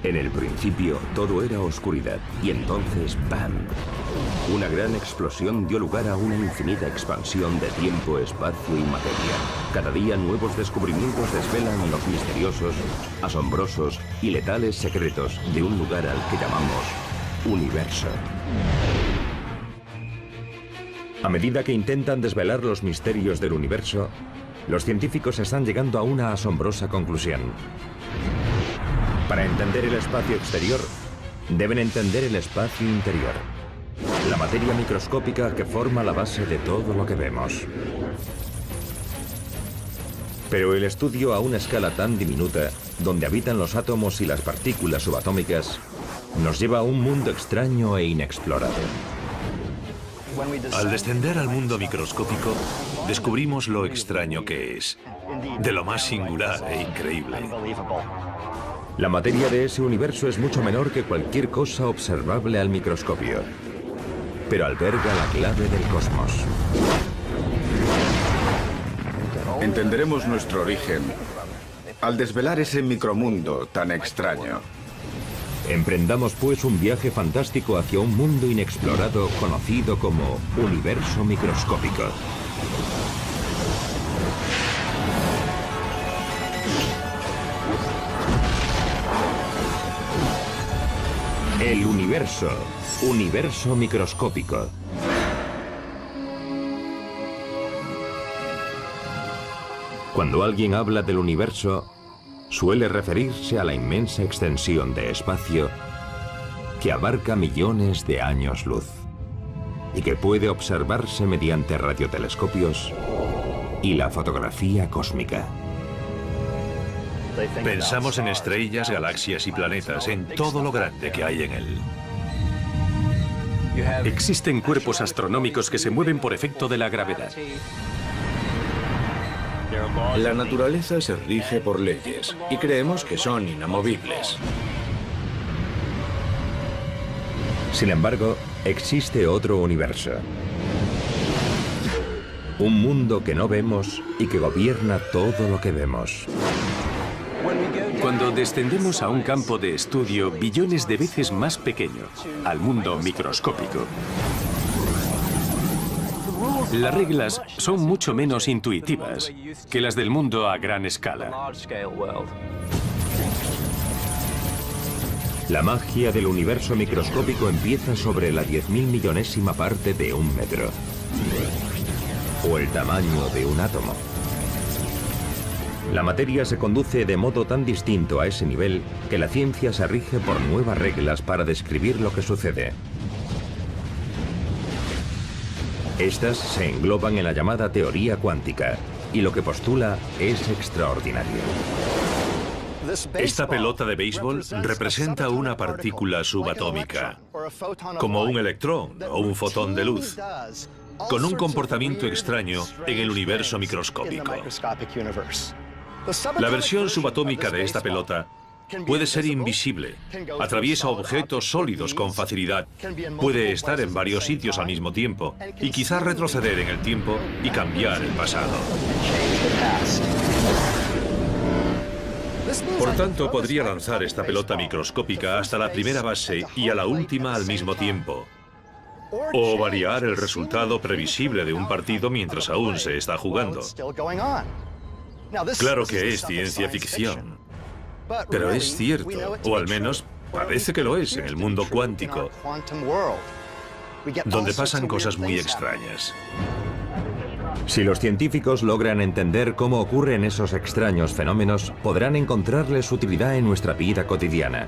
En el principio todo era oscuridad y entonces ¡bam! Una gran explosión dio lugar a una infinita expansión de tiempo, espacio y materia. Cada día nuevos descubrimientos desvelan los misteriosos, asombrosos y letales secretos de un lugar al que llamamos universo. A medida que intentan desvelar los misterios del universo, los científicos están llegando a una asombrosa conclusión. Para entender el espacio exterior, deben entender el espacio interior, la materia microscópica que forma la base de todo lo que vemos. Pero el estudio a una escala tan diminuta, donde habitan los átomos y las partículas subatómicas, nos lleva a un mundo extraño e inexplorado. Al descender al mundo microscópico, descubrimos lo extraño que es, de lo más singular e increíble. La materia de ese universo es mucho menor que cualquier cosa observable al microscopio, pero alberga la clave del cosmos. Entenderemos nuestro origen al desvelar ese micromundo tan extraño. Emprendamos pues un viaje fantástico hacia un mundo inexplorado conocido como universo microscópico. El universo, universo microscópico. Cuando alguien habla del universo, suele referirse a la inmensa extensión de espacio que abarca millones de años luz y que puede observarse mediante radiotelescopios y la fotografía cósmica. Pensamos en estrellas, galaxias y planetas, en todo lo grande que hay en él. Existen cuerpos astronómicos que se mueven por efecto de la gravedad. La naturaleza se rige por leyes y creemos que son inamovibles. Sin embargo, existe otro universo. Un mundo que no vemos y que gobierna todo lo que vemos. Cuando descendemos a un campo de estudio billones de veces más pequeño, al mundo microscópico, las reglas son mucho menos intuitivas que las del mundo a gran escala. La magia del universo microscópico empieza sobre la 10.000 millonésima parte de un metro, o el tamaño de un átomo. La materia se conduce de modo tan distinto a ese nivel que la ciencia se rige por nuevas reglas para describir lo que sucede. Estas se engloban en la llamada teoría cuántica, y lo que postula es extraordinario. Esta pelota de béisbol representa una partícula subatómica, como un electrón o un fotón de luz, con un comportamiento extraño en el universo microscópico. La versión subatómica de esta pelota puede ser invisible, atraviesa objetos sólidos con facilidad, puede estar en varios sitios al mismo tiempo y quizás retroceder en el tiempo y cambiar el pasado. Por tanto, podría lanzar esta pelota microscópica hasta la primera base y a la última al mismo tiempo, o variar el resultado previsible de un partido mientras aún se está jugando. Claro que es ciencia ficción, pero es cierto, o al menos parece que lo es en el mundo cuántico, donde pasan cosas muy extrañas. Si los científicos logran entender cómo ocurren esos extraños fenómenos, podrán encontrarles utilidad en nuestra vida cotidiana,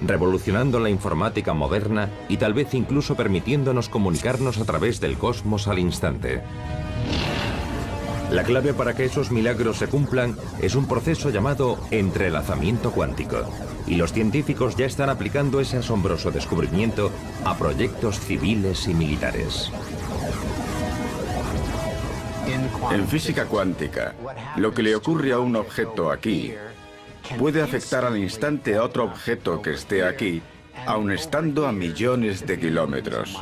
revolucionando la informática moderna y tal vez incluso permitiéndonos comunicarnos a través del cosmos al instante. La clave para que esos milagros se cumplan es un proceso llamado entrelazamiento cuántico, y los científicos ya están aplicando ese asombroso descubrimiento a proyectos civiles y militares. En física cuántica, lo que le ocurre a un objeto aquí puede afectar al instante a otro objeto que esté aquí, aun estando a millones de kilómetros.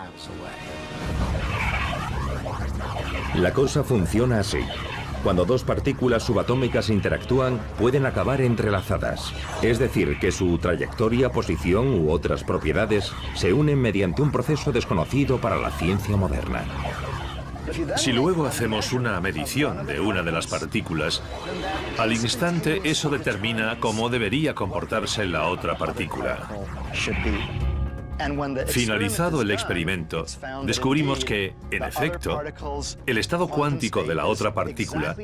La cosa funciona así. Cuando dos partículas subatómicas interactúan, pueden acabar entrelazadas. Es decir, que su trayectoria, posición u otras propiedades se unen mediante un proceso desconocido para la ciencia moderna. Si luego hacemos una medición de una de las partículas, al instante eso determina cómo debería comportarse la otra partícula. Finalizado el experimento, descubrimos que, en efecto, el estado cuántico de la otra partícula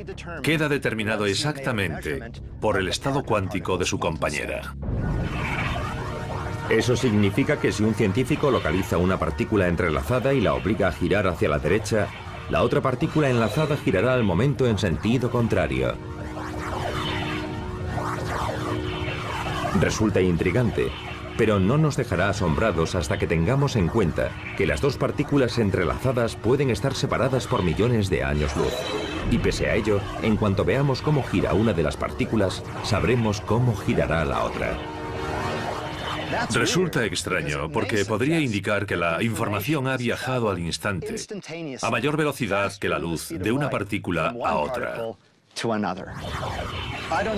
queda determinado exactamente por el estado cuántico de su compañera. Eso significa que si un científico localiza una partícula entrelazada y la obliga a girar hacia la derecha, la otra partícula enlazada girará al momento en sentido contrario. Resulta intrigante, pero no nos dejará asombrados hasta que tengamos en cuenta que las dos partículas entrelazadas pueden estar separadas por millones de años luz. Y pese a ello, en cuanto veamos cómo gira una de las partículas, sabremos cómo girará la otra. Resulta extraño porque podría indicar que la información ha viajado al instante, a mayor velocidad que la luz de una partícula a otra.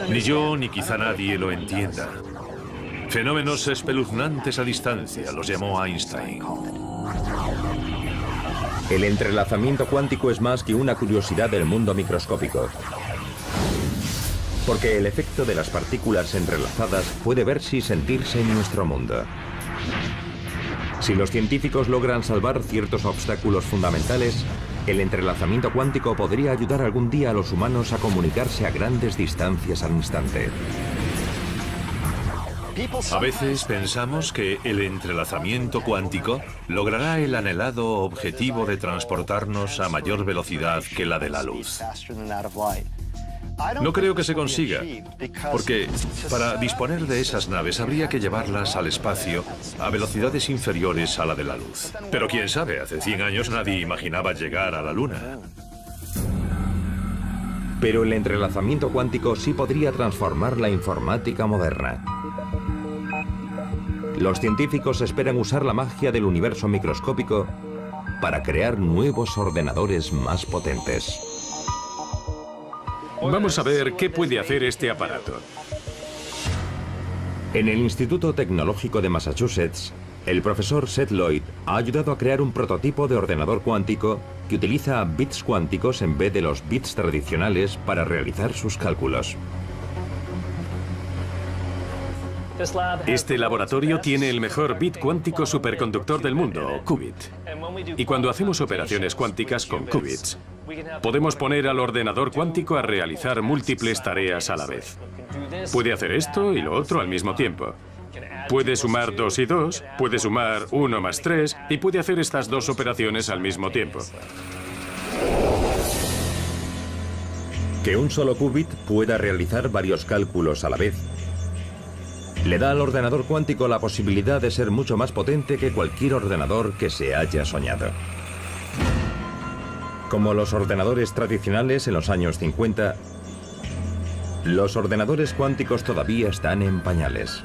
Ni yo ni quizá nadie lo entienda. Fenómenos espeluznantes a distancia, los llamó Einstein. El entrelazamiento cuántico es más que una curiosidad del mundo microscópico, porque el efecto de las partículas entrelazadas puede verse y sentirse en nuestro mundo. Si los científicos logran salvar ciertos obstáculos fundamentales, el entrelazamiento cuántico podría ayudar algún día a los humanos a comunicarse a grandes distancias al instante. A veces pensamos que el entrelazamiento cuántico logrará el anhelado objetivo de transportarnos a mayor velocidad que la de la luz. No creo que se consiga, porque para disponer de esas naves habría que llevarlas al espacio a velocidades inferiores a la de la luz. Pero quién sabe, hace 100 años nadie imaginaba llegar a la Luna. Pero el entrelazamiento cuántico sí podría transformar la informática moderna. Los científicos esperan usar la magia del universo microscópico para crear nuevos ordenadores más potentes. Vamos a ver qué puede hacer este aparato. En el Instituto Tecnológico de Massachusetts, el profesor Seth Lloyd ha ayudado a crear un prototipo de ordenador cuántico que utiliza bits cuánticos en vez de los bits tradicionales para realizar sus cálculos. Este laboratorio tiene el mejor bit cuántico superconductor del mundo, o qubit. Y cuando hacemos operaciones cuánticas con qubits, podemos poner al ordenador cuántico a realizar múltiples tareas a la vez. Puede hacer esto y lo otro al mismo tiempo. Puede sumar 2 y 2, puede sumar 1 más 3 y puede hacer estas dos operaciones al mismo tiempo. Que un solo qubit pueda realizar varios cálculos a la vez le da al ordenador cuántico la posibilidad de ser mucho más potente que cualquier ordenador que se haya soñado. Como los ordenadores tradicionales en los años 50, los ordenadores cuánticos todavía están en pañales.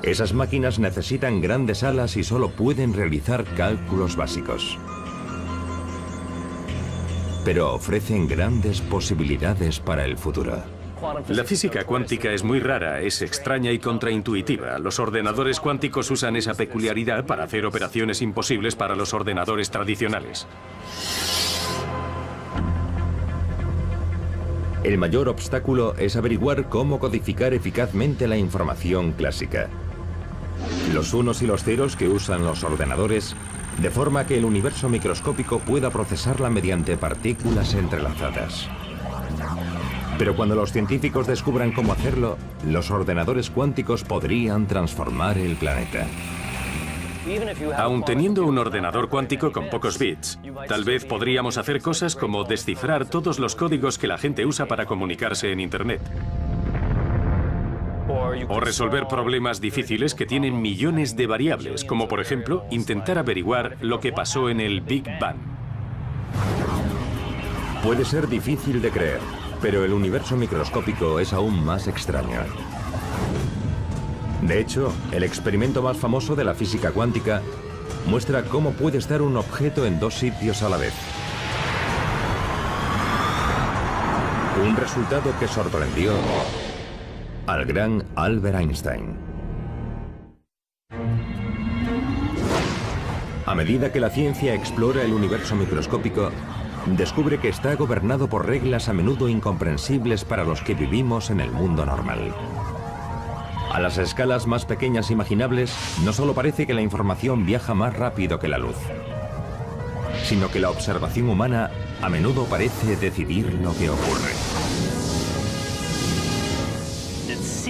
Esas máquinas necesitan grandes salas y solo pueden realizar cálculos básicos. Pero ofrecen grandes posibilidades para el futuro. La física cuántica es muy rara, es extraña y contraintuitiva. Los ordenadores cuánticos usan esa peculiaridad para hacer operaciones imposibles para los ordenadores tradicionales. El mayor obstáculo es averiguar cómo codificar eficazmente la información clásica. Los unos y los ceros que usan los ordenadores, de forma que el universo microscópico pueda procesarla mediante partículas entrelazadas. Pero cuando los científicos descubran cómo hacerlo, los ordenadores cuánticos podrían transformar el planeta. Aun teniendo un ordenador cuántico con pocos bits, tal vez podríamos hacer cosas como descifrar todos los códigos que la gente usa para comunicarse en Internet. O resolver problemas difíciles que tienen millones de variables, como por ejemplo, intentar averiguar lo que pasó en el Big Bang. Puede ser difícil de creer, pero el universo microscópico es aún más extraño. De hecho, el experimento más famoso de la física cuántica muestra cómo puede estar un objeto en dos sitios a la vez. Un resultado que sorprendió al gran Albert Einstein. A medida que la ciencia explora el universo microscópico, descubre que está gobernado por reglas a menudo incomprensibles para los que vivimos en el mundo normal. A las escalas más pequeñas imaginables, no solo parece que la información viaja más rápido que la luz, sino que la observación humana a menudo parece decidir lo que ocurre.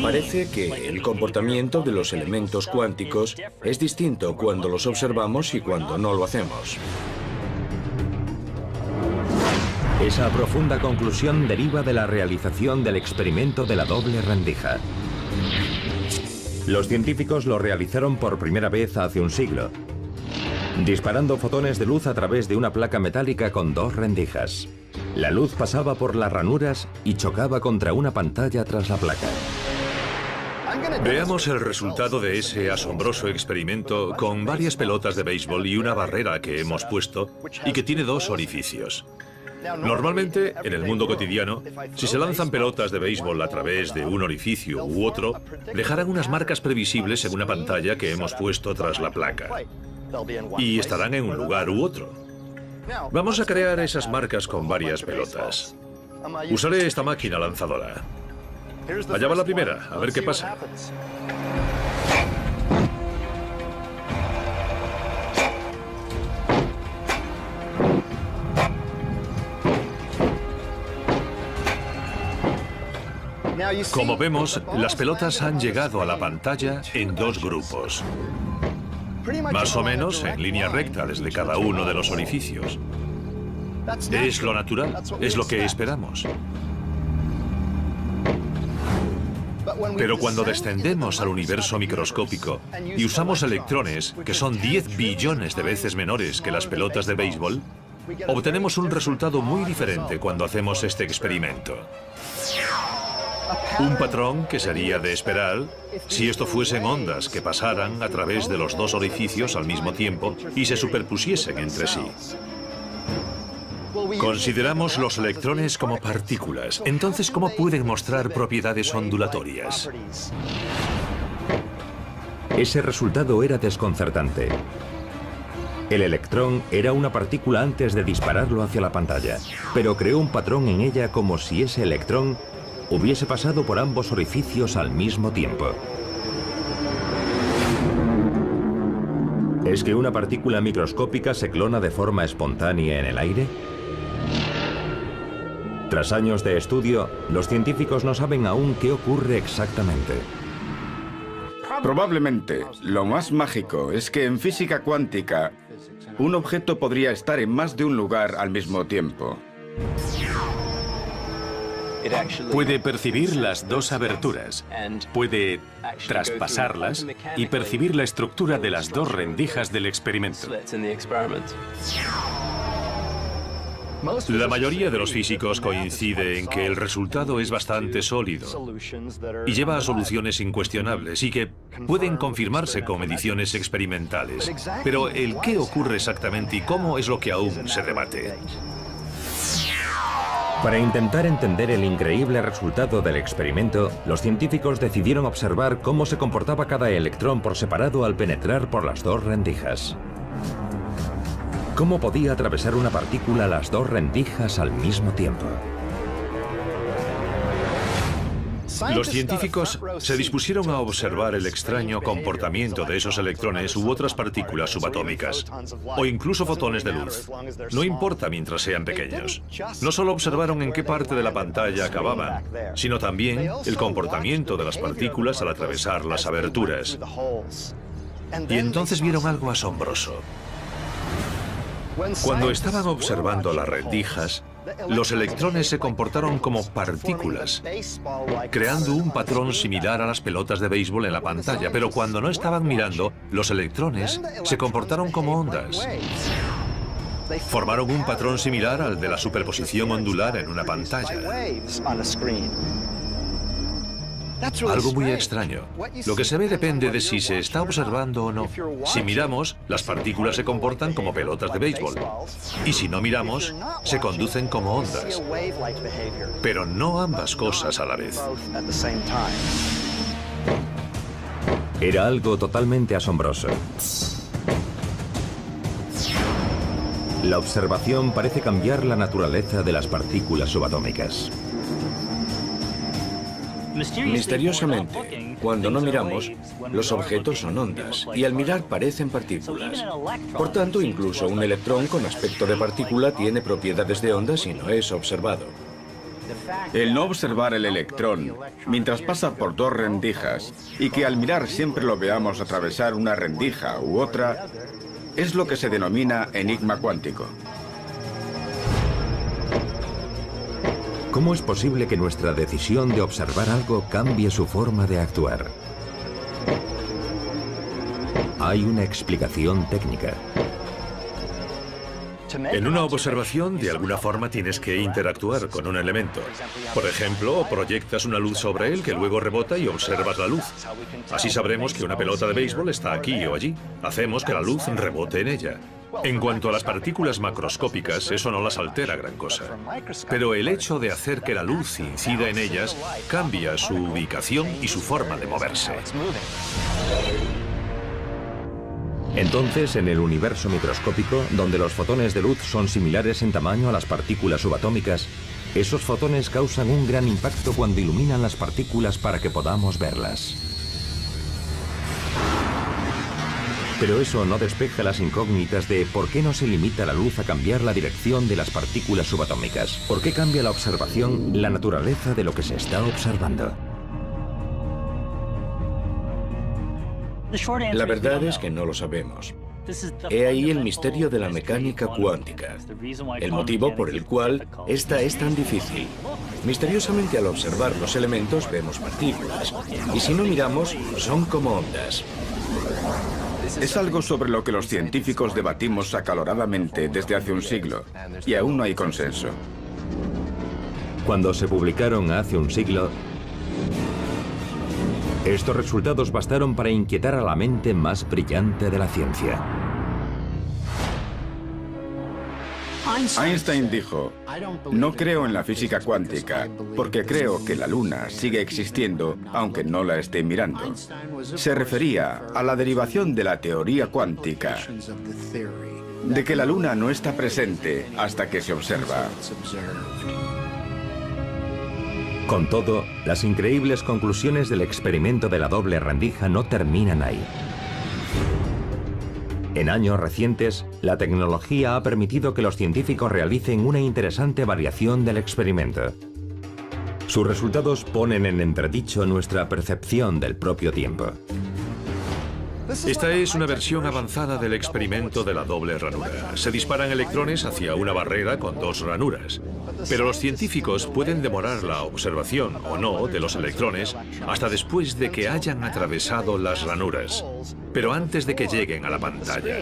Parece que el comportamiento de los elementos cuánticos es distinto cuando los observamos y cuando no lo hacemos. Esa profunda conclusión deriva de la realización del experimento de la doble rendija. Los científicos lo realizaron por primera vez hace un siglo, disparando fotones de luz a través de una placa metálica con dos rendijas. La luz pasaba por las ranuras y chocaba contra una pantalla tras la placa. Veamos el resultado de ese asombroso experimento con varias pelotas de béisbol y una barrera que hemos puesto y que tiene dos orificios. Normalmente, en el mundo cotidiano, si se lanzan pelotas de béisbol a través de un orificio u otro, dejarán unas marcas previsibles en una pantalla que hemos puesto tras la placa. Y estarán en un lugar u otro. Vamos a crear esas marcas con varias pelotas. Usaré esta máquina lanzadora. Allá va la primera, a ver qué pasa. Como vemos, las pelotas han llegado a la pantalla en dos grupos. Más o menos en línea recta desde cada uno de los orificios. Es lo natural, es lo que esperamos. Pero cuando descendemos al universo microscópico y usamos electrones, que son 10 billones de veces menores que las pelotas de béisbol, obtenemos un resultado muy diferente cuando hacemos este experimento. Un patrón que sería de esperar si esto fuesen ondas que pasaran a través de los dos orificios al mismo tiempo y se superpusiesen entre sí. Consideramos los electrones como partículas. Entonces, ¿cómo pueden mostrar propiedades ondulatorias? Ese resultado era desconcertante. El electrón era una partícula antes de dispararlo hacia la pantalla, pero creó un patrón en ella como si ese electrón hubiese pasado por ambos orificios al mismo tiempo. ¿Es que una partícula microscópica se clona de forma espontánea en el aire? Tras años de estudio, los científicos no saben aún qué ocurre exactamente. Probablemente, lo más mágico es que en física cuántica, un objeto podría estar en más de un lugar al mismo tiempo. Puede percibir las dos aberturas, puede traspasarlas y percibir la estructura de las dos rendijas del experimento. La mayoría de los físicos coincide en que el resultado es bastante sólido y lleva a soluciones incuestionables y que pueden confirmarse con mediciones experimentales. Pero el qué ocurre exactamente y cómo es lo que aún se debate. Para intentar entender el increíble resultado del experimento, los científicos decidieron observar cómo se comportaba cada electrón por separado al penetrar por las dos rendijas. ¿Cómo podía atravesar una partícula las dos rendijas al mismo tiempo? Los científicos se dispusieron a observar el extraño comportamiento de esos electrones u otras partículas subatómicas, o incluso fotones de luz. No importa mientras sean pequeños. No solo observaron en qué parte de la pantalla acababan, sino también el comportamiento de las partículas al atravesar las aberturas. Y entonces vieron algo asombroso. Cuando estaban observando las rendijas, los electrones se comportaron como partículas, creando un patrón similar a las pelotas de béisbol en la pantalla, pero cuando no estaban mirando, los electrones se comportaron como ondas. Formaron un patrón similar al de la superposición ondular en una pantalla. Algo muy extraño. Lo que se ve depende de si se está observando o no. Si miramos, las partículas se comportan como pelotas de béisbol. Y si no miramos, se conducen como ondas. Pero no ambas cosas a la vez. Era algo totalmente asombroso. La observación parece cambiar la naturaleza de las partículas subatómicas. Misteriosamente, cuando no miramos, los objetos son ondas y al mirar parecen partículas. Por tanto, incluso un electrón con aspecto de partícula tiene propiedades de onda si no es observado. El no observar el electrón mientras pasa por dos rendijas y que al mirar siempre lo veamos atravesar una rendija u otra es lo que se denomina enigma cuántico. ¿Cómo es posible que nuestra decisión de observar algo cambie su forma de actuar? Hay una explicación técnica. En una observación, de alguna forma tienes que interactuar con un elemento. Por ejemplo, proyectas una luz sobre él que luego rebota y observas la luz. Así sabremos que una pelota de béisbol está aquí o allí. Hacemos que la luz rebote en ella. En cuanto a las partículas macroscópicas, eso no las altera gran cosa. Pero el hecho de hacer que la luz incida en ellas cambia su ubicación y su forma de moverse. Entonces, en el universo microscópico, donde los fotones de luz son similares en tamaño a las partículas subatómicas, esos fotones causan un gran impacto cuando iluminan las partículas para que podamos verlas. Pero eso no despeja las incógnitas de por qué no se limita la luz a cambiar la dirección de las partículas subatómicas. ¿Por qué cambia la observación la naturaleza de lo que se está observando? La verdad es que no lo sabemos. He ahí el misterio de la mecánica cuántica, el motivo por el cual esta es tan difícil. Misteriosamente, al observar los elementos vemos partículas, y si no miramos, son como ondas. Es algo sobre lo que los científicos debatimos acaloradamente desde hace un siglo, y aún no hay consenso. Cuando se publicaron hace un siglo, estos resultados bastaron para inquietar a la mente más brillante de la ciencia. Einstein dijo, no creo en la física cuántica, porque creo que la Luna sigue existiendo, aunque no la esté mirando. Se refería a la derivación de la teoría cuántica, de que la Luna no está presente hasta que se observa. Con todo, las increíbles conclusiones del experimento de la doble rendija no terminan ahí. En años recientes, la tecnología ha permitido que los científicos realicen una interesante variación del experimento. Sus resultados ponen en entredicho nuestra percepción del propio tiempo. Esta es una versión avanzada del experimento de la doble ranura. Se disparan electrones hacia una barrera con dos ranuras. Pero los científicos pueden demorar la observación o no de los electrones hasta después de que hayan atravesado las ranuras, pero antes de que lleguen a la pantalla.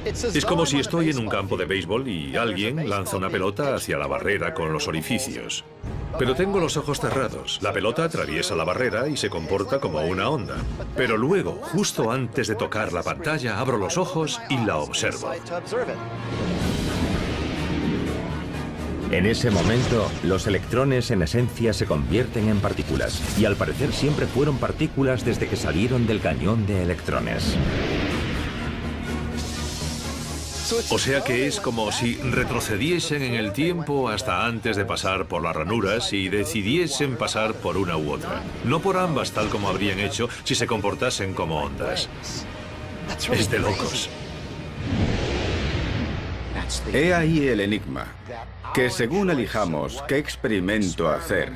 Es como si estoy en un campo de béisbol y alguien lanza una pelota hacia la barrera con los orificios. Pero tengo los ojos cerrados. La pelota atraviesa la barrera y se comporta como una onda. Pero luego, justo antes de tocar la pantalla, abro los ojos y la observo. En ese momento, los electrones en esencia se convierten en partículas, y al parecer siempre fueron partículas desde que salieron del cañón de electrones. O sea que es como si retrocediesen en el tiempo hasta antes de pasar por las ranuras y decidiesen pasar por una u otra. No por ambas tal como habrían hecho si se comportasen como ondas. Es de locos. He ahí el enigma, que según elijamos qué experimento hacer,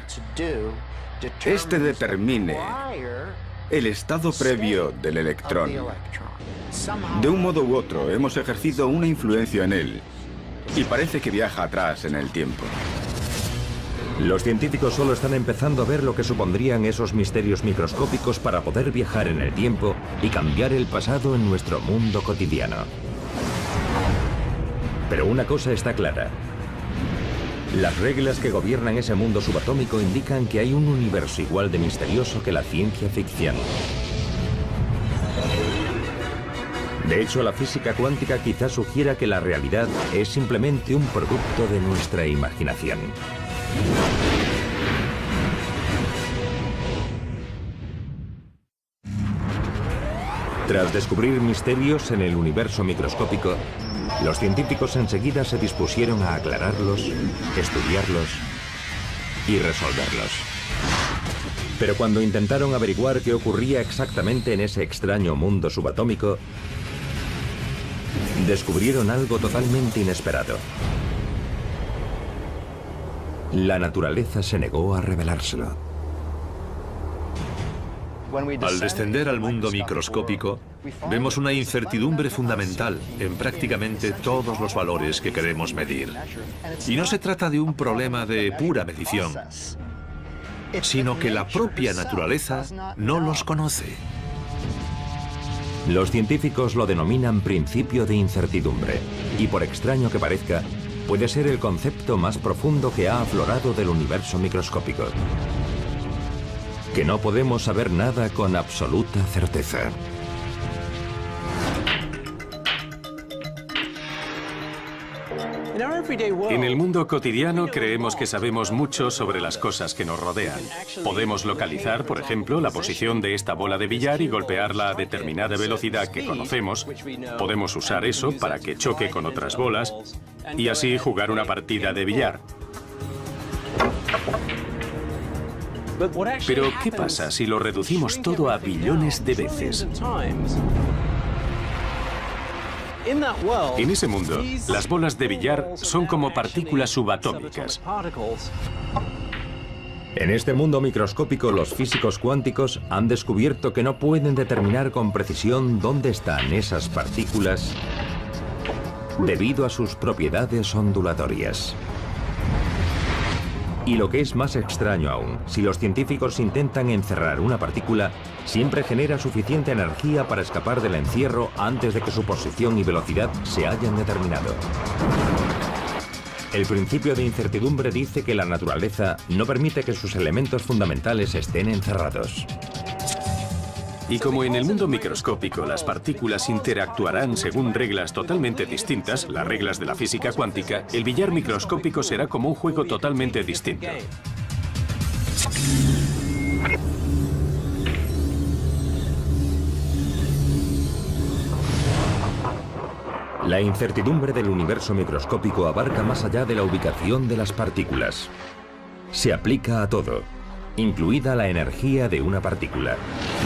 este determine el estado previo del electrón. De un modo u otro, hemos ejercido una influencia en él, y parece que viaja atrás en el tiempo. Los científicos solo están empezando a ver lo que supondrían esos misterios microscópicos para poder viajar en el tiempo y cambiar el pasado en nuestro mundo cotidiano. Pero una cosa está clara. Las reglas que gobiernan ese mundo subatómico indican que hay un universo igual de misterioso que la ciencia ficción. De hecho, la física cuántica quizás sugiera que la realidad es simplemente un producto de nuestra imaginación. Tras descubrir misterios en el universo microscópico, los científicos enseguida se dispusieron a aclararlos, estudiarlos y resolverlos. Pero cuando intentaron averiguar qué ocurría exactamente en ese extraño mundo subatómico, descubrieron algo totalmente inesperado. La naturaleza se negó a revelárselo. Al descender al mundo microscópico, vemos una incertidumbre fundamental en prácticamente todos los valores que queremos medir. Y no se trata de un problema de pura medición, sino que la propia naturaleza no los conoce. Los científicos lo denominan principio de incertidumbre, y por extraño que parezca, puede ser el concepto más profundo que ha aflorado del universo microscópico. Que no podemos saber nada con absoluta certeza. En el mundo cotidiano creemos que sabemos mucho sobre las cosas que nos rodean. Podemos localizar, por ejemplo, la posición de esta bola de billar y golpearla a determinada velocidad que conocemos. Podemos usar eso para que choque con otras bolas y así jugar una partida de billar. Pero, ¿qué pasa si lo reducimos todo a billones de veces? En ese mundo, las bolas de billar son como partículas subatómicas. En este mundo microscópico, los físicos cuánticos han descubierto que no pueden determinar con precisión dónde están esas partículas debido a sus propiedades ondulatorias. Y lo que es más extraño aún, si los científicos intentan encerrar una partícula, siempre genera suficiente energía para escapar del encierro antes de que su posición y velocidad se hayan determinado. El principio de incertidumbre dice que la naturaleza no permite que sus elementos fundamentales estén encerrados. Y como en el mundo microscópico las partículas interactuarán según reglas totalmente distintas, las reglas de la física cuántica, el billar microscópico será como un juego totalmente distinto. La incertidumbre del universo microscópico abarca más allá de la ubicación de las partículas. Se aplica a todo, incluida la energía de una partícula,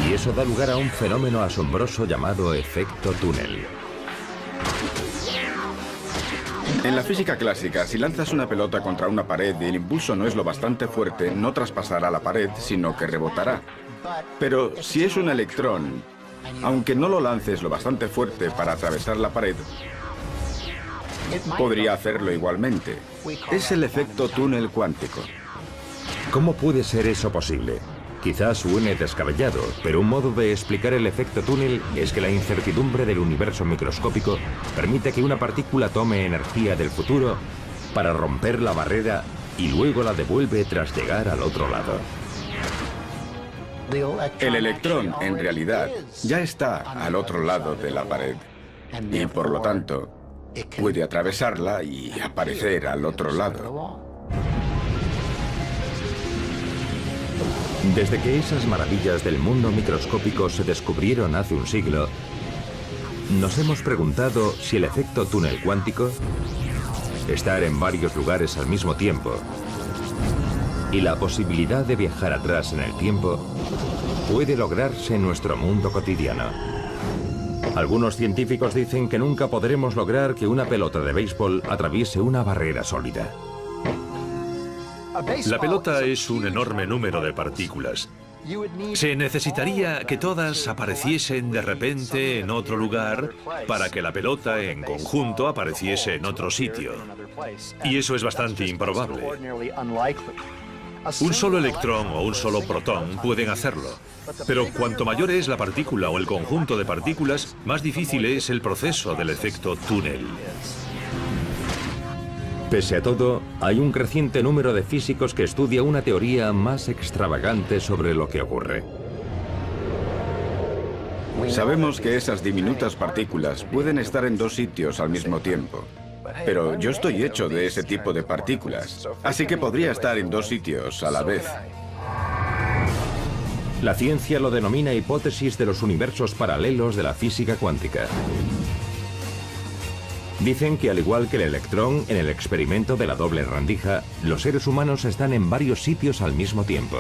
y eso da lugar a un fenómeno asombroso llamado efecto túnel. En la física clásica, si lanzas una pelota contra una pared y el impulso no es lo bastante fuerte, no traspasará la pared, sino que rebotará. Pero si es un electrón, aunque no lo lances lo bastante fuerte para atravesar la pared, podría hacerlo igualmente. Es el efecto túnel cuántico. ¿Cómo puede ser eso posible? Quizás suene descabellado, pero un modo de explicar el efecto túnel es que la incertidumbre del universo microscópico permite que una partícula tome energía del futuro para romper la barrera y luego la devuelve tras llegar al otro lado. El electrón, en realidad, ya está al otro lado de la pared y, por lo tanto, puede atravesarla y aparecer al otro lado. Desde que esas maravillas del mundo microscópico se descubrieron hace un siglo, nos hemos preguntado si el efecto túnel cuántico, estar en varios lugares al mismo tiempo, y la posibilidad de viajar atrás en el tiempo, puede lograrse en nuestro mundo cotidiano. Algunos científicos dicen que nunca podremos lograr que una pelota de béisbol atraviese una barrera sólida. La pelota es un enorme número de partículas. Se necesitaría que todas apareciesen de repente en otro lugar para que la pelota en conjunto apareciese en otro sitio. Y eso es bastante improbable. Un solo electrón o un solo protón pueden hacerlo. Pero cuanto mayor es la partícula o el conjunto de partículas, más difícil es el proceso del efecto túnel. Pese a todo, hay un creciente número de físicos que estudia una teoría más extravagante sobre lo que ocurre. Sabemos que esas diminutas partículas pueden estar en dos sitios al mismo tiempo. Pero yo estoy hecho de ese tipo de partículas, así que podría estar en dos sitios a la vez. La ciencia lo denomina hipótesis de los universos paralelos de la física cuántica. Dicen que al igual que el electrón en el experimento de la doble rendija, los seres humanos están en varios sitios al mismo tiempo.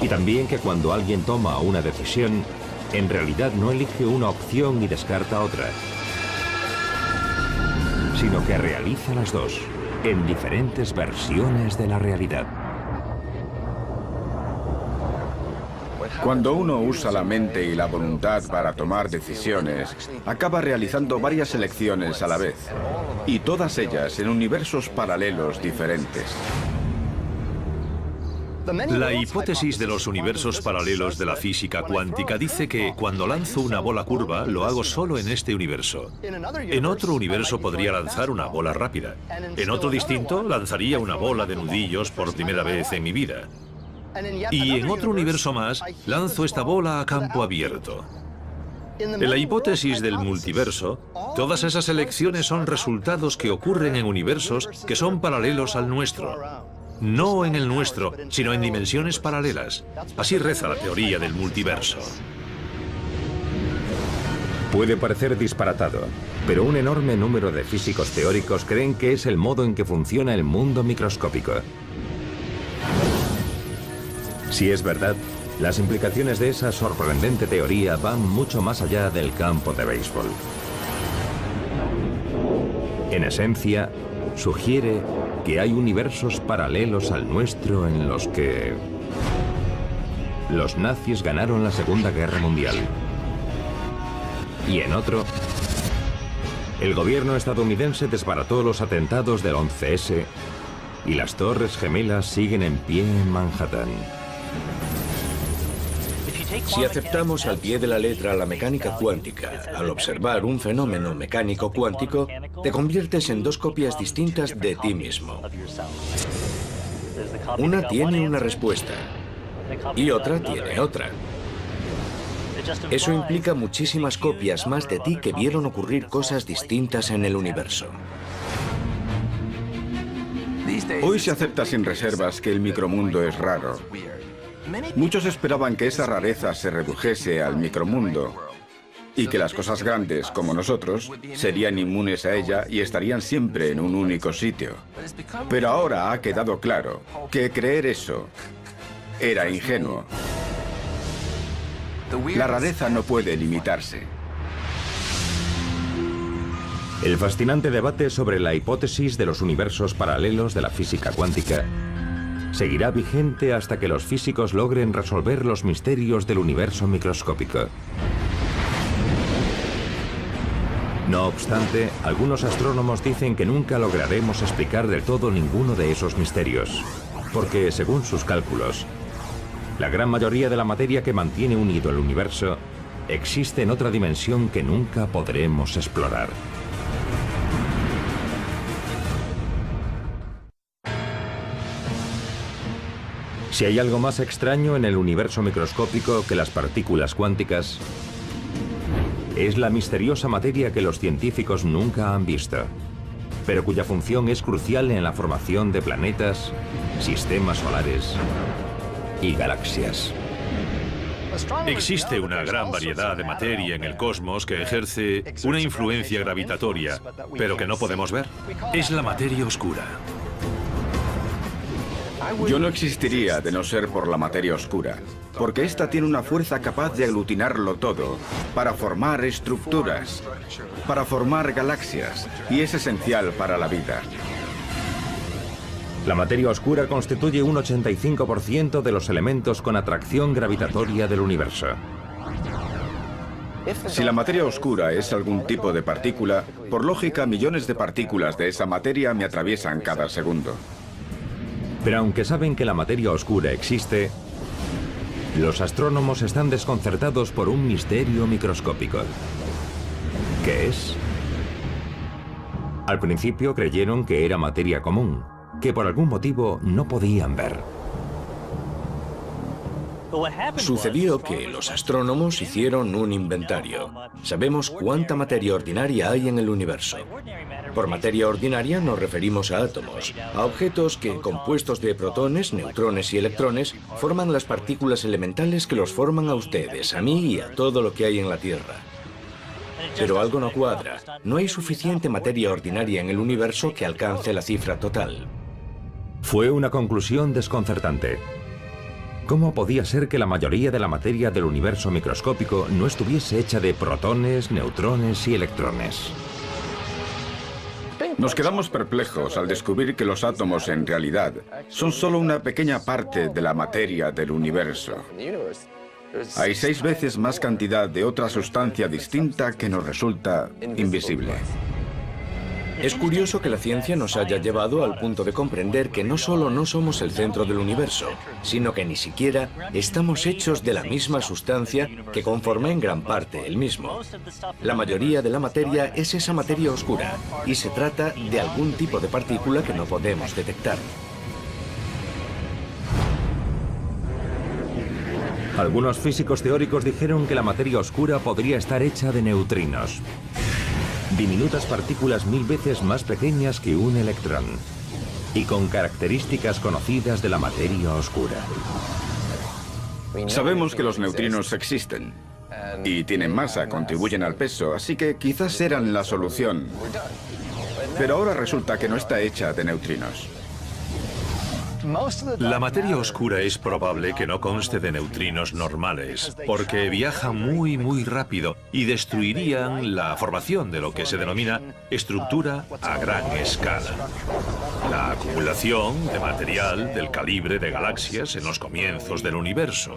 Y también que cuando alguien toma una decisión, en realidad no elige una opción y descarta otra, sino que realiza las dos, en diferentes versiones de la realidad. Cuando uno usa la mente y la voluntad para tomar decisiones, acaba realizando varias elecciones a la vez, y todas ellas en universos paralelos diferentes. La hipótesis de los universos paralelos de la física cuántica dice que cuando lanzo una bola curva, lo hago solo en este universo. En otro universo podría lanzar una bola rápida. En otro distinto, lanzaría una bola de nudillos por primera vez en mi vida. Y en otro universo más, lanzo esta bola a campo abierto. En la hipótesis del multiverso, todas esas elecciones son resultados que ocurren en universos que son paralelos al nuestro. No en el nuestro, sino en dimensiones paralelas. Así reza la teoría del multiverso. Puede parecer disparatado, pero un enorme número de físicos teóricos creen que es el modo en que funciona el mundo microscópico. Si es verdad, las implicaciones de esa sorprendente teoría van mucho más allá del campo de béisbol. En esencia, sugiere que hay universos paralelos al nuestro en los que los nazis ganaron la Segunda Guerra Mundial. Y en otro, el gobierno estadounidense desbarató los atentados del 11S y las Torres Gemelas siguen en pie en Manhattan. Si aceptamos al pie de la letra la mecánica cuántica, al observar un fenómeno mecánico cuántico, te conviertes en dos copias distintas de ti mismo. Una tiene una respuesta y otra tiene otra. Eso implica muchísimas copias más de ti que vieron ocurrir cosas distintas en el universo. Hoy se acepta sin reservas que el micromundo es raro. Muchos esperaban que esa rareza se redujese al micromundo y que las cosas grandes, como nosotros, serían inmunes a ella y estarían siempre en un único sitio. Pero ahora ha quedado claro que creer eso era ingenuo. La rareza no puede limitarse. El fascinante debate sobre la hipótesis de los universos paralelos de la física cuántica seguirá vigente hasta que los físicos logren resolver los misterios del universo microscópico. No obstante, algunos astrónomos dicen que nunca lograremos explicar del todo ninguno de esos misterios, porque, según sus cálculos, la gran mayoría de la materia que mantiene unido el universo existe en otra dimensión que nunca podremos explorar. Si hay algo más extraño en el universo microscópico que las partículas cuánticas, es la misteriosa materia que los científicos nunca han visto, pero cuya función es crucial en la formación de planetas, sistemas solares y galaxias. Existe una gran variedad de materia en el cosmos que ejerce una influencia gravitatoria, pero que no podemos ver. Es la materia oscura. Yo no existiría de no ser por la materia oscura, porque esta tiene una fuerza capaz de aglutinarlo todo para formar estructuras, para formar galaxias, y es esencial para la vida. La materia oscura constituye un 85% de los elementos con atracción gravitatoria del universo. Si la materia oscura es algún tipo de partícula, por lógica millones de partículas de esa materia me atraviesan cada segundo. Pero aunque saben que la materia oscura existe, los astrónomos están desconcertados por un misterio microscópico. ¿Qué es? Al principio creyeron que era materia común, que por algún motivo no podían ver. Sucedió que los astrónomos hicieron un inventario. Sabemos cuánta materia ordinaria hay en el universo. Por materia ordinaria nos referimos a átomos, a objetos que, compuestos de protones, neutrones y electrones, forman las partículas elementales que los forman a ustedes, a mí y a todo lo que hay en la Tierra. Pero algo no cuadra. No hay suficiente materia ordinaria en el universo que alcance la cifra total. Fue una conclusión desconcertante. ¿Cómo podía ser que la mayoría de la materia del universo microscópico no estuviese hecha de protones, neutrones y electrones? Nos quedamos perplejos al descubrir que los átomos en realidad son solo una pequeña parte de la materia del universo. Hay 6 veces más cantidad de otra sustancia distinta que nos resulta invisible. Es curioso que la ciencia nos haya llevado al punto de comprender que no solo no somos el centro del universo, sino que ni siquiera estamos hechos de la misma sustancia que conforma en gran parte el mismo. La mayoría de la materia es esa materia oscura, y se trata de algún tipo de partícula que no podemos detectar. Algunos físicos teóricos dijeron que la materia oscura podría estar hecha de neutrinos, diminutas partículas 1000 veces más pequeñas que un electrón, y con características conocidas de la materia oscura. Sabemos que los neutrinos existen y tienen masa, contribuyen al peso, así que quizás eran la solución. Pero ahora resulta que no está hecha de neutrinos. La materia oscura es probable que no conste de neutrinos normales, porque viajan muy rápido y destruirían la formación de lo que se denomina estructura a gran escala. La acumulación de material del calibre de galaxias en los comienzos del universo.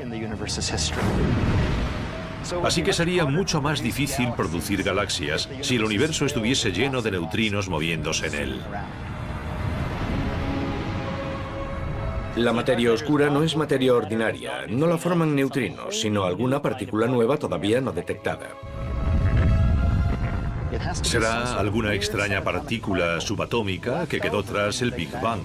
Así que sería mucho más difícil producir galaxias si el universo estuviese lleno de neutrinos moviéndose en él. La materia oscura no es materia ordinaria, no la forman neutrinos, sino alguna partícula nueva todavía no detectada. Será alguna extraña partícula subatómica que quedó tras el Big Bang,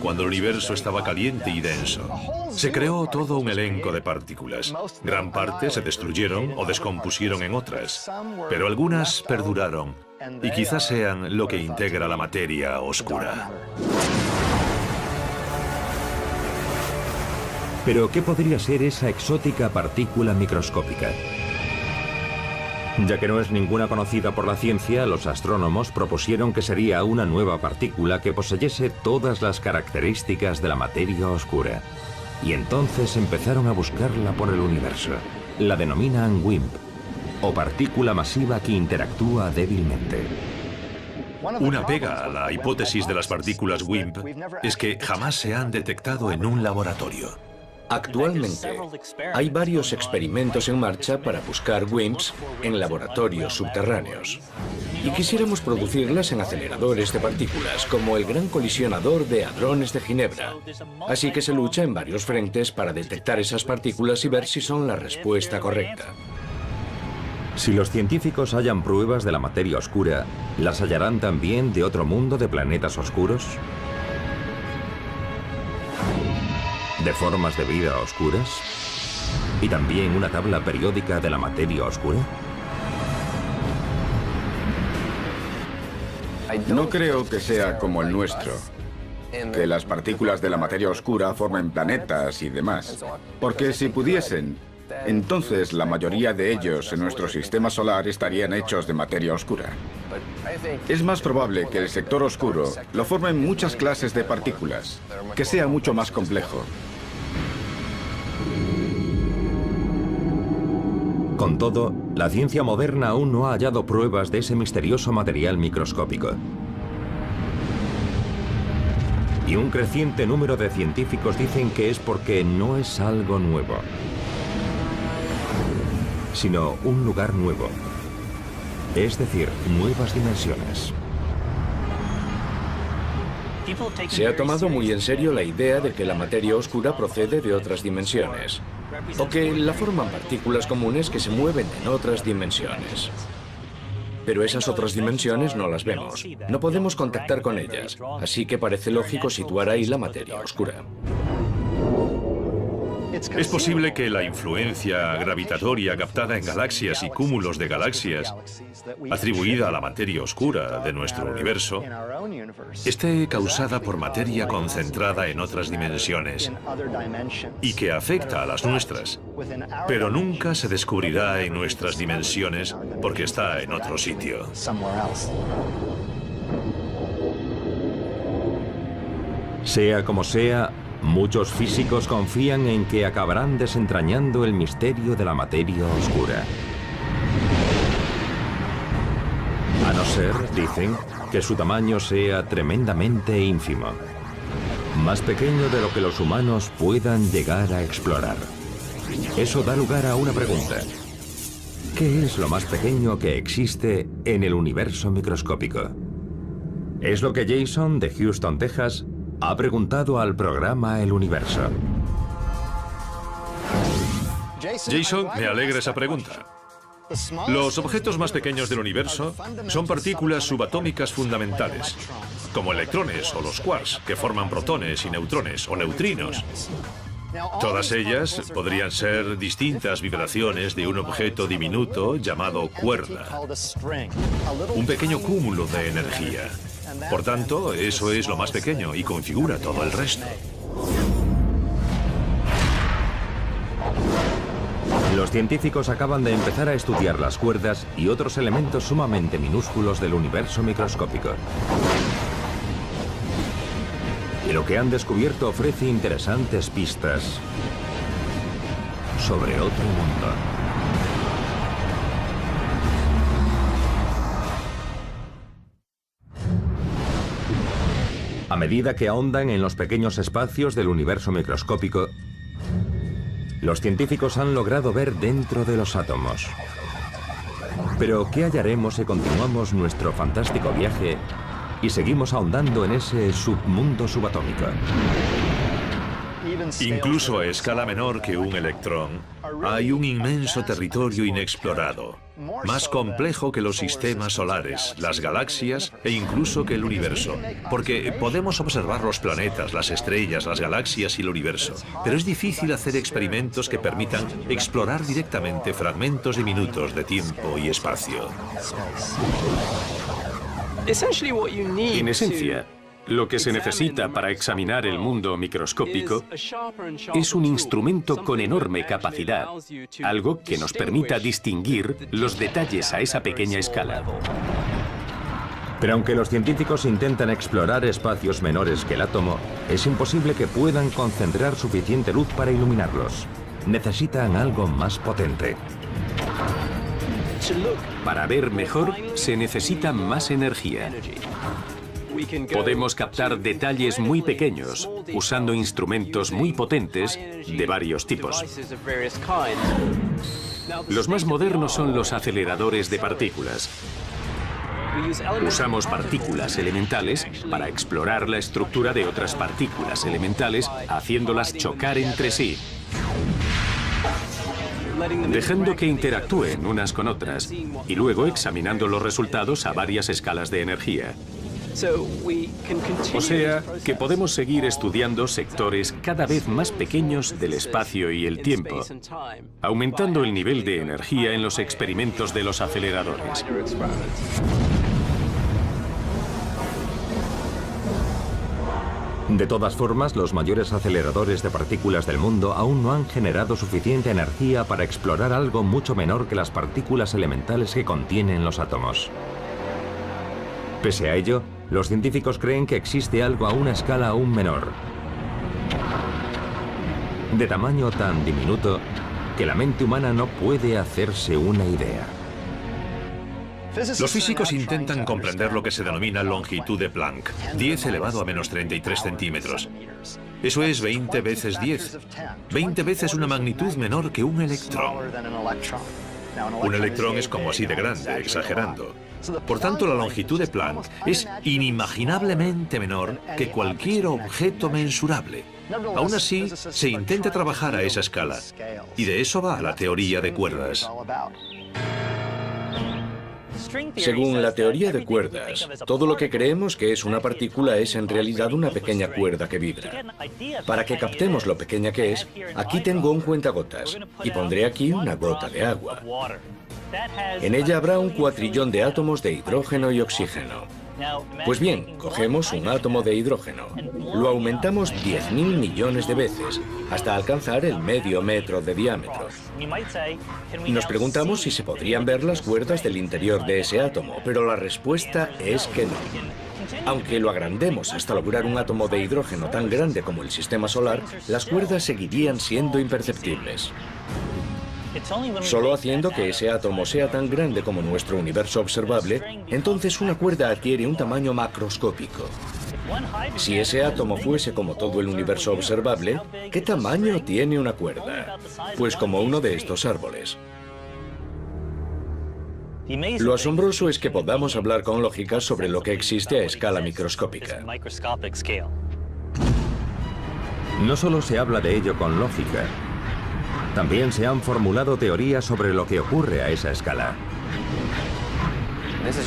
cuando el universo estaba caliente y denso. Se creó todo un elenco de partículas. Gran parte se destruyeron o descompusieron en otras, pero algunas perduraron y quizás sean lo que integra la materia oscura. Pero, ¿qué podría ser esa exótica partícula microscópica? Ya que no es ninguna conocida por la ciencia, los astrónomos propusieron que sería una nueva partícula que poseyese todas las características de la materia oscura. Y entonces empezaron a buscarla por el universo. La denominan WIMP, o partícula masiva que interactúa débilmente. Una pega a la hipótesis de las partículas WIMP es que jamás se han detectado en un laboratorio. Actualmente, hay varios experimentos en marcha para buscar WIMPs en laboratorios subterráneos. Y quisiéramos producirlas en aceleradores de partículas, como el Gran Colisionador de Hadrones de Ginebra. Así que se lucha en varios frentes para detectar esas partículas y ver si son la respuesta correcta. Si los científicos hallan pruebas de la materia oscura, ¿las hallarán también de otro mundo de planetas oscuros? ¿De formas de vida oscuras? ¿Y también una tabla periódica de la materia oscura? No creo que sea como el nuestro, que las partículas de la materia oscura formen planetas y demás. Porque si pudiesen, entonces la mayoría de ellos en nuestro sistema solar estarían hechos de materia oscura. Es más probable que el sector oscuro lo formen muchas clases de partículas, que sea mucho más complejo. Con todo, la ciencia moderna aún no ha hallado pruebas de ese misterioso material microscópico. Y un creciente número de científicos dicen que es porque no es algo nuevo, sino un lugar nuevo. Es decir, nuevas dimensiones. Se ha tomado muy en serio la idea de que la materia oscura procede de otras dimensiones, o que la forman partículas comunes que se mueven en otras dimensiones. Pero esas otras dimensiones no las vemos. No podemos contactar con ellas, así que parece lógico situar ahí la materia oscura. Es posible que la influencia gravitatoria captada en galaxias y cúmulos de galaxias, atribuida a la materia oscura de nuestro universo, esté causada por materia concentrada en otras dimensiones y que afecta a las nuestras, pero nunca se descubrirá en nuestras dimensiones porque está en otro sitio. Sea como sea, muchos físicos confían en que acabarán desentrañando el misterio de la materia oscura. A no ser, dicen, que su tamaño sea tremendamente ínfimo, más pequeño de lo que los humanos puedan llegar a explorar. Eso da lugar a una pregunta. ¿Qué es lo más pequeño que existe en el universo microscópico? Es lo que Jason, de Houston, Texas, ha preguntado al programa El Universo. Jason, me alegra esa pregunta. Los objetos más pequeños del universo son partículas subatómicas fundamentales, como electrones o los quarks, que forman protones y neutrones o neutrinos. Todas ellas podrían ser distintas vibraciones de un objeto diminuto llamado cuerda, un pequeño cúmulo de energía. Por tanto, eso es lo más pequeño y configura todo el resto. Los científicos acaban de empezar a estudiar las cuerdas y otros elementos sumamente minúsculos del universo microscópico. Y lo que han descubierto ofrece interesantes pistas sobre otro mundo. A medida que ahondan en los pequeños espacios del universo microscópico, los científicos han logrado ver dentro de los átomos. Pero, ¿qué hallaremos si continuamos nuestro fantástico viaje y seguimos ahondando en ese submundo subatómico? Incluso a escala menor que un electrón, hay un inmenso territorio inexplorado, más complejo que los sistemas solares, las galaxias e incluso que el universo. Porque podemos observar los planetas, las estrellas, las galaxias y el universo, pero es difícil hacer experimentos que permitan explorar directamente fragmentos diminutos de tiempo y espacio. En esencia, lo que se necesita para examinar el mundo microscópico es un instrumento con enorme capacidad, algo que nos permita distinguir los detalles a esa pequeña escala. Pero aunque los científicos intentan explorar espacios menores que el átomo, es imposible que puedan concentrar suficiente luz para iluminarlos. Necesitan algo más potente. Para ver mejor, se necesita más energía. Podemos captar detalles muy pequeños usando instrumentos muy potentes de varios tipos. Los más modernos son los aceleradores de partículas. Usamos partículas elementales para explorar la estructura de otras partículas elementales, haciéndolas chocar entre sí, dejando que interactúen unas con otras y luego examinando los resultados a varias escalas de energía. O sea, que podemos seguir estudiando sectores cada vez más pequeños del espacio y el tiempo, aumentando el nivel de energía en los experimentos de los aceleradores. De todas formas, los mayores aceleradores de partículas del mundo aún no han generado suficiente energía para explorar algo mucho menor que las partículas elementales que contienen los átomos. Pese a ello, los científicos creen que existe algo a una escala aún menor, de tamaño tan diminuto que la mente humana no puede hacerse una idea. Los físicos intentan comprender lo que se denomina longitud de Planck, 10 elevado a menos 33 centímetros. Eso es 20 veces 10. 20 veces una magnitud menor que un electrón. Un electrón es como así de grande, exagerando. Por tanto, la longitud de Planck es inimaginablemente menor que cualquier objeto mensurable. Aún así, se intenta trabajar a esa escala, y de eso va la teoría de cuerdas. Según la teoría de cuerdas, todo lo que creemos que es una partícula es en realidad una pequeña cuerda que vibra. Para que captemos lo pequeña que es, aquí tengo un cuentagotas y pondré aquí una gota de agua. En ella habrá un cuatrillón de átomos de hidrógeno y oxígeno. Pues bien, cogemos un átomo de hidrógeno, lo aumentamos 10.000 millones de veces, hasta alcanzar el medio metro de diámetro. Nos preguntamos si se podrían ver las cuerdas del interior de ese átomo, pero la respuesta es que no. Aunque lo agrandemos hasta lograr un átomo de hidrógeno tan grande como el sistema solar, las cuerdas seguirían siendo imperceptibles. Solo haciendo que ese átomo sea tan grande como nuestro universo observable, entonces una cuerda adquiere un tamaño macroscópico. Si ese átomo fuese como todo el universo observable, ¿qué tamaño tiene una cuerda? Pues como uno de estos árboles. Lo asombroso es que podamos hablar con lógica sobre lo que existe a escala microscópica. No solo se habla de ello con lógica, también se han formulado teorías sobre lo que ocurre a esa escala.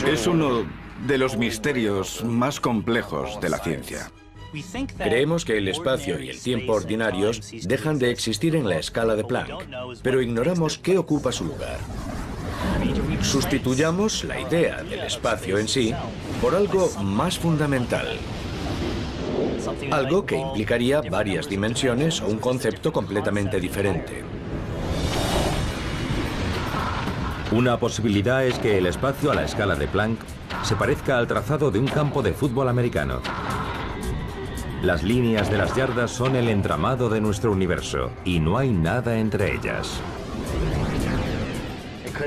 Es uno de los misterios más complejos de la ciencia. Creemos que el espacio y el tiempo ordinarios dejan de existir en la escala de Planck, pero ignoramos qué ocupa su lugar. Sustituyamos la idea del espacio en sí por algo más fundamental. Algo que implicaría varias dimensiones o un concepto completamente diferente. Una posibilidad es que el espacio a la escala de Planck se parezca al trazado de un campo de fútbol americano. Las líneas de las yardas son el entramado de nuestro universo y no hay nada entre ellas.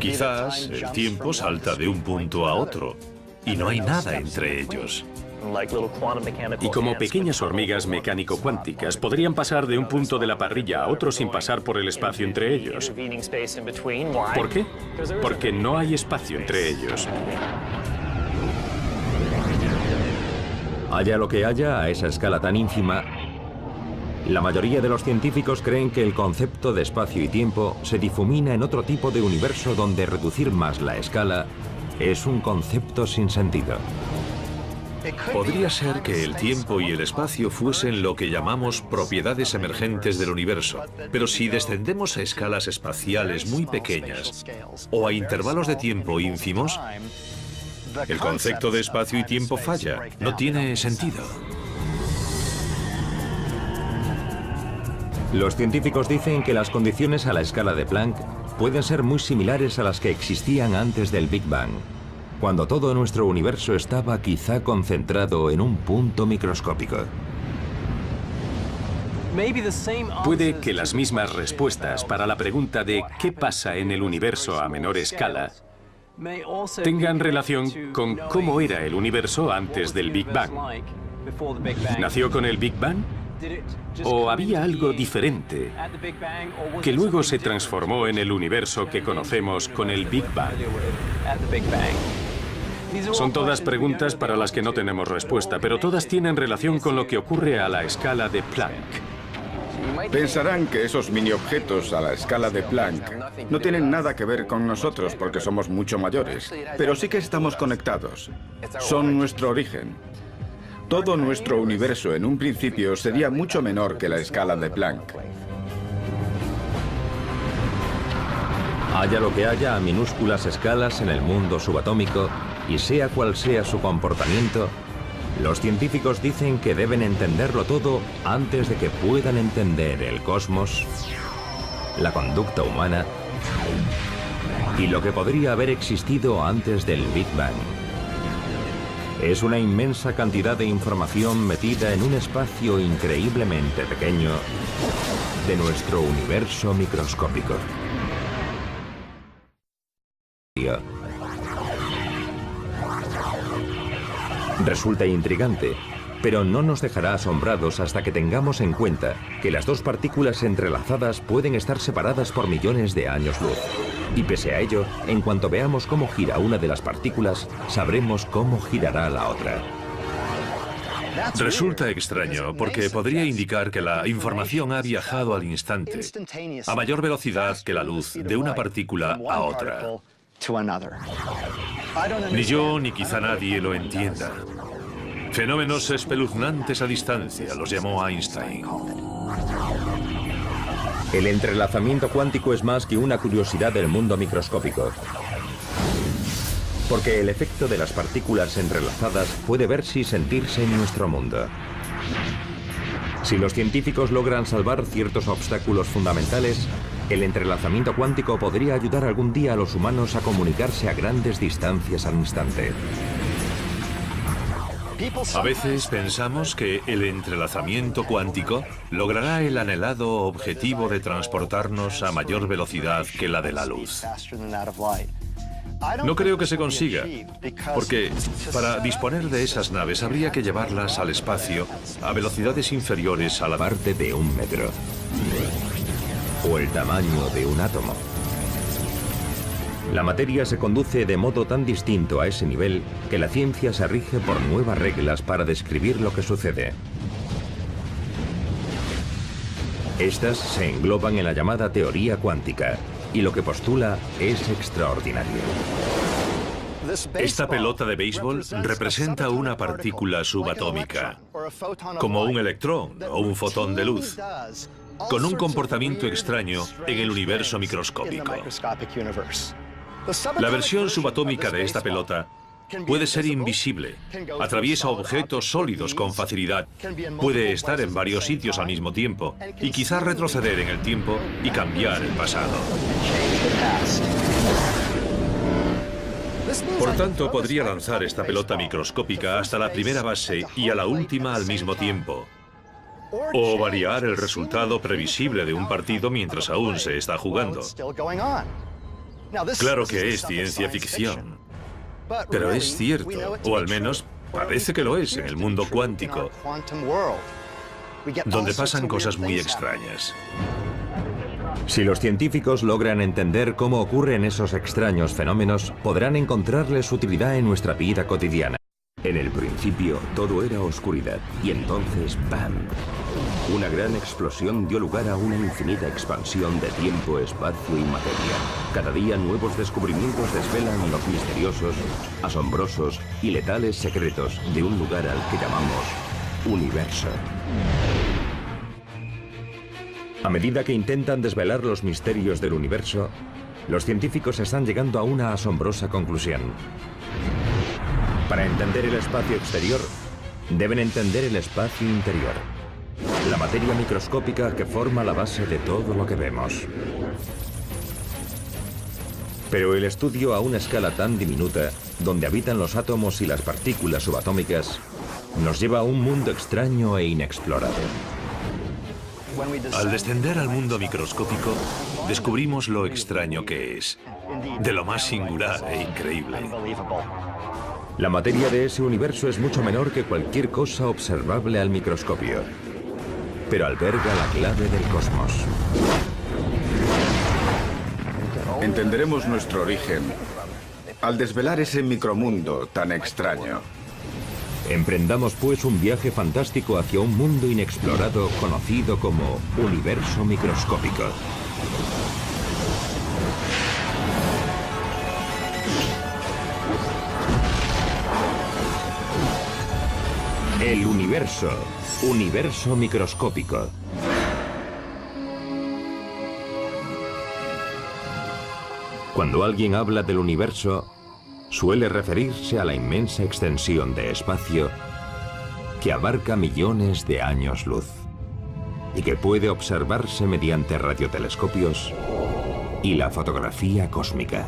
Quizás el tiempo salta de un punto a otro y no hay nada entre ellos. Y como pequeñas hormigas mecánico-cuánticas podrían pasar de un punto de la parrilla a otro sin pasar por el espacio entre ellos. ¿Por qué? Porque no hay espacio entre ellos. Haya lo que haya a esa escala tan ínfima, la mayoría de los científicos creen que el concepto de espacio y tiempo se difumina en otro tipo de universo donde reducir más la escala es un concepto sin sentido. Podría ser que el tiempo y el espacio fuesen lo que llamamos propiedades emergentes del universo, pero si descendemos a escalas espaciales muy pequeñas o a intervalos de tiempo ínfimos, el concepto de espacio y tiempo falla, no tiene sentido. Los científicos dicen que las condiciones a la escala de Planck pueden ser muy similares a las que existían antes del Big Bang, cuando todo nuestro universo estaba quizá concentrado en un punto microscópico. Puede que las mismas respuestas para la pregunta de ¿qué pasa en el universo a menor escala? Tengan relación con cómo era el universo antes del Big Bang. ¿Nació con el Big Bang? ¿O había algo diferente que luego se transformó en el universo que conocemos con el Big Bang? Son todas preguntas para las que no tenemos respuesta, pero todas tienen relación con lo que ocurre a la escala de Planck. Pensarán que esos mini objetos a la escala de Planck no tienen nada que ver con nosotros porque somos mucho mayores, pero sí que estamos conectados. Son nuestro origen. Todo nuestro universo en un principio sería mucho menor que la escala de Planck. Haya lo que haya a minúsculas escalas en el mundo subatómico, y sea cual sea su comportamiento, los científicos dicen que deben entenderlo todo antes de que puedan entender el cosmos, la conducta humana y lo que podría haber existido antes del Big Bang. Es una inmensa cantidad de información metida en un espacio increíblemente pequeño de nuestro universo microscópico. Resulta intrigante, pero no nos dejará asombrados hasta que tengamos en cuenta que las dos partículas entrelazadas pueden estar separadas por millones de años luz. Y pese a ello, en cuanto veamos cómo gira una de las partículas, sabremos cómo girará la otra. Resulta extraño porque podría indicar que la información ha viajado al instante, a mayor velocidad que la luz de una partícula a otra. Ni yo ni quizá nadie lo entienda. Fenómenos espeluznantes a distancia, los llamó Einstein. El entrelazamiento cuántico es más que una curiosidad del mundo microscópico. Porque el efecto de las partículas entrelazadas puede verse y sentirse en nuestro mundo. Si los científicos logran salvar ciertos obstáculos fundamentales, el entrelazamiento cuántico podría ayudar algún día a los humanos a comunicarse a grandes distancias al instante. A veces pensamos que el entrelazamiento cuántico logrará el anhelado objetivo de transportarnos a mayor velocidad que la de la luz. No creo que se consiga, porque para disponer de esas naves habría que llevarlas al espacio a velocidades inferiores a la parte de 1 metro. O el tamaño de un átomo. La materia se conduce de modo tan distinto a ese nivel que la ciencia se rige por nuevas reglas para describir lo que sucede. Estas se engloban en la llamada teoría cuántica, y lo que postula es extraordinario. Esta pelota de béisbol representa una partícula subatómica, como un electrón o un fotón de luz, con un comportamiento extraño en el universo microscópico. La versión subatómica de esta pelota puede ser invisible, atraviesa objetos sólidos con facilidad, puede estar en varios sitios al mismo tiempo y quizás retroceder en el tiempo y cambiar el pasado. Por tanto, podría lanzar esta pelota microscópica hasta la primera base y a la última al mismo tiempo, o variar el resultado previsible de un partido mientras aún se está jugando. Claro que es ciencia ficción, pero es cierto, o al menos parece que lo es en el mundo cuántico, donde pasan cosas muy extrañas. Si los científicos logran entender cómo ocurren esos extraños fenómenos, podrán encontrarles utilidad en nuestra vida cotidiana. En el principio, todo era oscuridad, y entonces, ¡bam! Una gran explosión dio lugar a una infinita expansión de tiempo, espacio y materia. Cada día nuevos descubrimientos desvelan los misteriosos, asombrosos y letales secretos de un lugar al que llamamos universo. A medida que intentan desvelar los misterios del universo, los científicos están llegando a una asombrosa conclusión. Para entender el espacio exterior, deben entender el espacio interior, la materia microscópica que forma la base de todo lo que vemos. Pero el estudio a una escala tan diminuta, donde habitan los átomos y las partículas subatómicas, nos lleva a un mundo extraño e inexplorado. Al descender al mundo microscópico, descubrimos lo extraño que es, de lo más singular e increíble. La materia de ese universo es mucho menor que cualquier cosa observable al microscopio, pero alberga la clave del cosmos. Entenderemos nuestro origen al desvelar ese micromundo tan extraño. Emprendamos pues un viaje fantástico hacia un mundo inexplorado conocido como universo microscópico. El universo, universo microscópico. Cuando alguien habla del universo, suele referirse a la inmensa extensión de espacio que abarca millones de años luz y que puede observarse mediante radiotelescopios y la fotografía cósmica.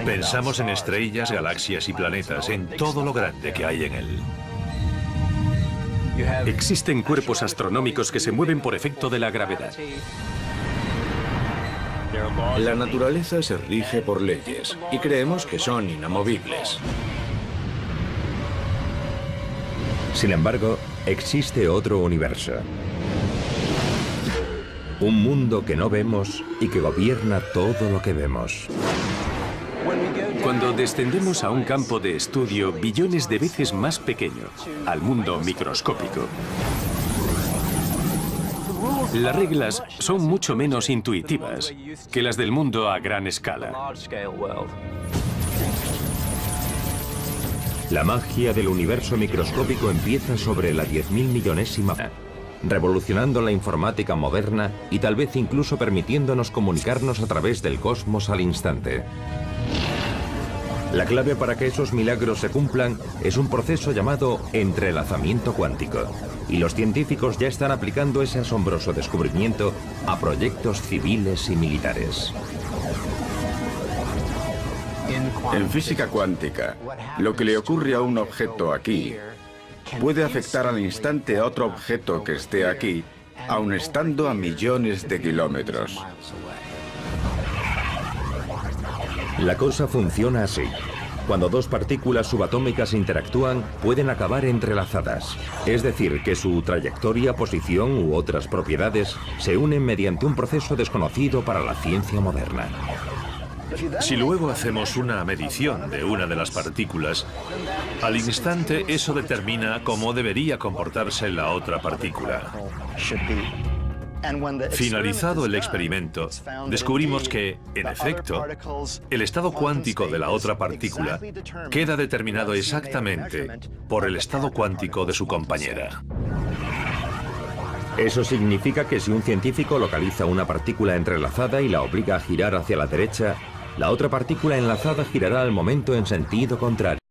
Pensamos en estrellas, galaxias y planetas, en todo lo grande que hay en él. Existen cuerpos astronómicos que se mueven por efecto de la gravedad. La naturaleza se rige por leyes y creemos que son inamovibles. Sin embargo, existe otro universo. Un mundo que no vemos y que gobierna todo lo que vemos. Cuando descendemos a un campo de estudio billones de veces más pequeño, al mundo microscópico, Las reglas son mucho menos intuitivas que las del mundo a gran escala. La magia del universo microscópico empieza sobre la 10.000 millonésima, revolucionando la informática moderna y tal vez incluso permitiéndonos comunicarnos a través del cosmos al instante. La clave para que esos milagros se cumplan es un proceso llamado entrelazamiento cuántico. Y los científicos ya están aplicando ese asombroso descubrimiento a proyectos civiles y militares. En física cuántica, lo que le ocurre a un objeto aquí puede afectar al instante a otro objeto que esté aquí, aun estando a millones de kilómetros. La cosa funciona así. Cuando dos partículas subatómicas interactúan, pueden acabar entrelazadas. Es decir, que su trayectoria, posición u otras propiedades se unen mediante un proceso desconocido para la ciencia moderna. Si luego hacemos una medición de una de las partículas, al instante eso determina cómo debería comportarse la otra partícula. Finalizado el experimento, descubrimos que, en efecto, el estado cuántico de la otra partícula queda determinado exactamente por el estado cuántico de su compañera. Eso significa que si un científico localiza una partícula entrelazada y la obliga a girar hacia la derecha, la otra partícula enlazada girará al momento en sentido contrario.